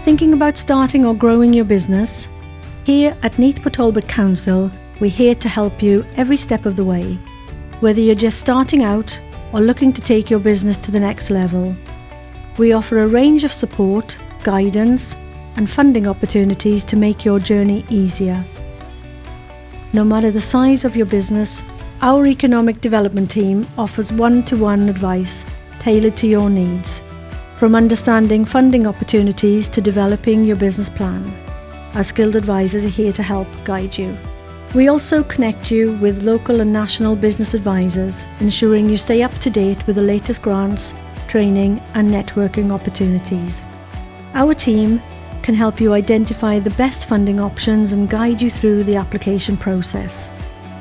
Thinking about starting or growing your business? Here at Talbot Council, we're here to help you every step of the way, whether you're just starting out or looking to take your business to the next level. We offer a range of support, guidance, and funding opportunities to make your journey easier. No matter the size of your business, our economic development team offers one-to-one advice tailored to your needs, from understanding funding opportunities to developing your business plan. Our skilled advisors are here to help guide you. We also connect you with local and national business advisors, ensuring you stay up to date with the latest grants, training, and networking opportunities. Our team can help you identify the best funding options and guide you through the application process.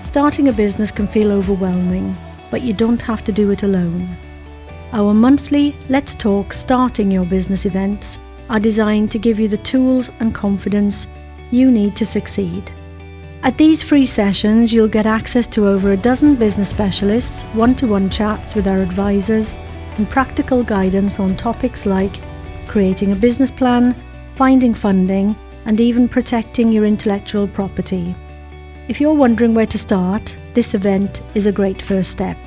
Starting a business can feel overwhelming, but you don't have to do it alone. Our monthly Let's Talk Starting Your Business events are designed to give you the tools and confidence you need to succeed. At these free sessions, you'll get access to over a dozen business specialists, one-to-one chats with our advisors, and practical guidance on topics like creating a business plan, finding funding, and even protecting your intellectual property. If you're wondering where to start, this event is a great first step.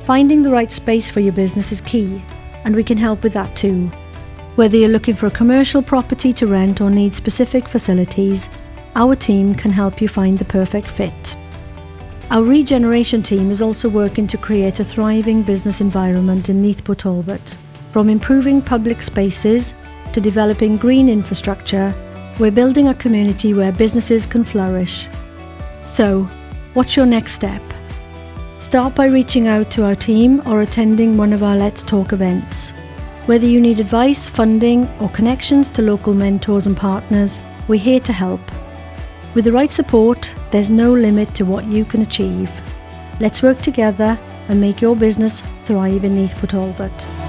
Finding the right space for your business is key, and we can help with that too. Whether you're looking for a commercial property to rent or need specific facilities, our team can help you find the perfect fit. Our regeneration team is also working to create a thriving business environment in Talbot. From improving public spaces to developing green infrastructure, we're building a community where businesses can flourish. So, what's your next step? Start by reaching out to our team or attending one of our Let's Talk events. Whether you need advice, funding, or connections to local mentors and partners, we're here to help. With the right support, there's no limit to what you can achieve. Let's work together and make your business thrive in Talbot.